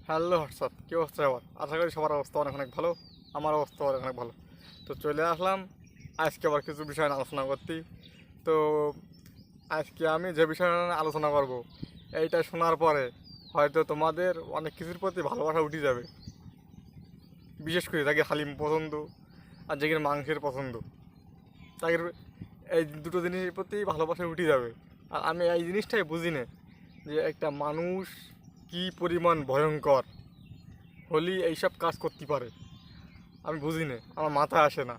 Hello WhatsApp, কী অবস্থা সবার? আশা করি সবার অবস্থা অনেক অনেক ভালো। আমার অবস্থা অনেক অনেক ভালো। তো চলে আসলাম আজকে আবার কিছু বিষয় নিয়ে আলোচনা করতে। তো আজকে আমি যে বিষয় নিয়ে আলোচনা করব, এইটা শোনার পরে হয়তো তোমাদের অনেক কিছুর প্রতি ভালোবাসা উঠে যাবে। বিশেষ করে যাকে হালিম পছন্দ আর যেখানে মাংসের পছন্দ, তাদের এই দুটো জিনিসের প্রতি ভালোবাসা উঠে যাবে। আর আমি এই জিনিসটাই বুঝি না যে একটা মানুষ কী পরিমাণ ভয়ঙ্কর হলি এইসব কাজ করতে পারে। আমি বুঝি না, আমার মাথায় আসে না।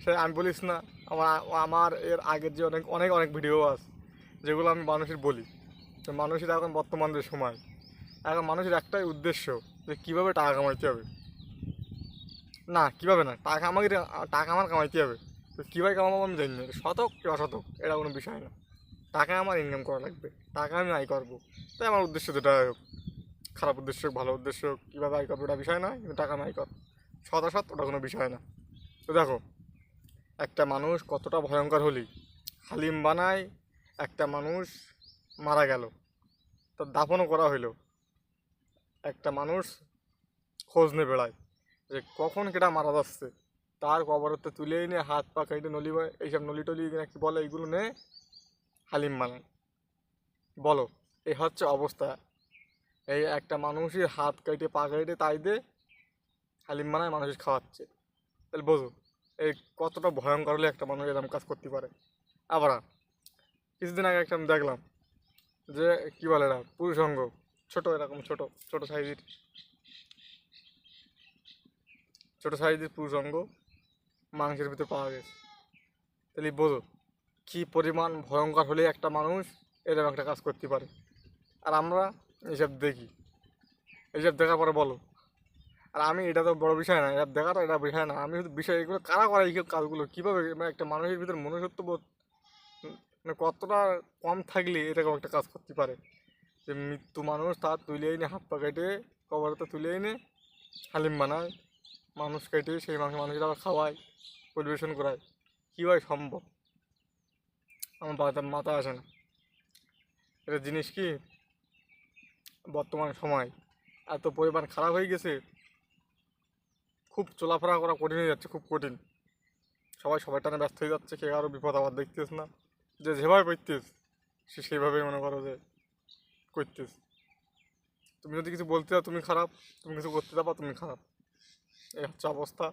সে আমি বলিস না, আমার আমার এর আগের যে অনেক অনেক অনেক ভিডিও আছে যেগুলো আমি মানুষের বলি। তো মানুষের এখন বর্তমান যে সময়, এখন মানুষের একটাই উদ্দেশ্য যে কীভাবে টাকা কামাইতে হবে। না, কীভাবে না, টাকা আমার কামাইতে হবে। তো কীভাবে কামাবো আমি জানি না, শতক কি অশতক এটা কোনো বিষয় না। টাকা আমার ইনকাম করা লাগবে, টাকা আমি আয় করবো। তাই আমার উদ্দেশ্য যেটা হোক, খারাপ উদ্দেশ্য হোক ভালো উদ্দেশ্য হোক, কীভাবে আয় করবো ওটা বিষয় না, কিন্তু টাকা আমি আয় কর সৎ ওটা কোনো বিষয় না। তো দেখো, একটা মানুষ কতটা ভয়ঙ্কর হলি হালিম বানায়। একটা মানুষ মারা গেল, তার দাফনও করা হইলো। একটা মানুষ খোঁজ নিয়ে বেড়ায় যে কখন কেটা মারা যাচ্ছে, তার কবরতে তুলে এনে হাত পা কেটে নলি এইসব নলি টলি নাকি বলে এইগুলো নে হালিম বানায়। বলো, এই হচ্ছে অবস্থা। এই একটা মানুষের হাত কেটে পা কেটে তাই দে হালিম বানায় মানুষ খাওয়াচ্ছে। তাহলে বোঝো এই কতটা ভয়ঙ্কর হলে একটা মানুষ এরকম কাজ করতে পারে। আবার কিছুদিন আগে একটা আমি দেখলাম যে কী বলে এরা পুরুষঙ্গ, ছোটো এরকম ছোটো ছোটো সাইজের পুরুষঙ্গ মাংসের ভিতরে পাওয়া গেছে। তাহলে বোঝো কী পরিমাণ ভয়ঙ্কর হলে একটা মানুষ এরকম একটা কাজ করতে পারে। আর আমরা এইসব দেখি, এইসব দেখার পরে বলো। আর আমি, এটা তো বড় বিষয় না, এটা দেখাটা এটা বিষয় না, আমি শুধু বিষয় এগুলো কারা করে এই কাজগুলো কীভাবে, মানে একটা মানুষের ভিতরে মনুষ্যত্ব বোধ মানে কতটা কম থাকলে এরকম একটা কাজ করতে পারে। যে মৃত্যু মানুষ তার তুলে এনে হাত পা কেটে কবরতে তুলে এনে হালিম বানায়, মানুষ কেটে সেই মাংস মানুষের আবার খাওয়ায়, পরিবেশন করায়। কীভাবে সম্ভব আমার মাথা আসে না। এটা জিনিস কি, বর্তমান সময় এত পরিমাণ খারাপ হয়ে গেছে, খুব চলাফেরা করা কঠিন হয়ে যাচ্ছে, খুব কঠিন। সবাই সবার টানে ব্যস্ত হয়ে যাচ্ছে, কে কারো বিপদ আবার দেখতেছ না। যে যেভাবে করতেছ সে সেইভাবেই মনে করো যে করতেছ। তুমি যদি কিছু বলতে চাও তুমি খারাপ, তুমি কিছু করতে যাবো তুমি খারাপ। এই হচ্ছে অবস্থা।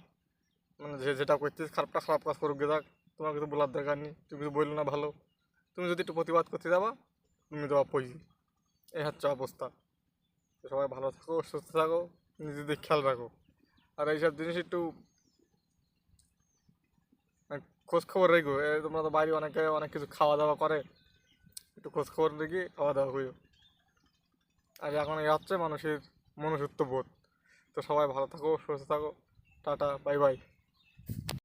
মানে যে যেটা করতেছ খারাপটা খারাপ কাজ করুক গে যাক, তোমার কিছু বলার দরকার নেই। তুমি কিছু বললো না ভালো, তুমি যদি একটু প্রতিবাদ করতে যাবা তুমি দেওয়া পয়সা। এই হচ্ছে অবস্থা। তো সবাই ভালো থাকো, সুস্থ থাকো, নিজেদের খেয়াল রাখো। আর এইসব জিনিস একটু খোঁজ খবর রেখো। তোমরা তো বাইরে অনেকে অনেক কিছু খাওয়া দাওয়া করে, একটু খোঁজ খবর রেখে খাওয়া দাওয়া করিও। আর এখন এই হচ্ছে মানুষের মনুষ্যত্ব বোধ। তো সবাই ভালো থাকো, সুস্থ থাকো। Tata, bye bye.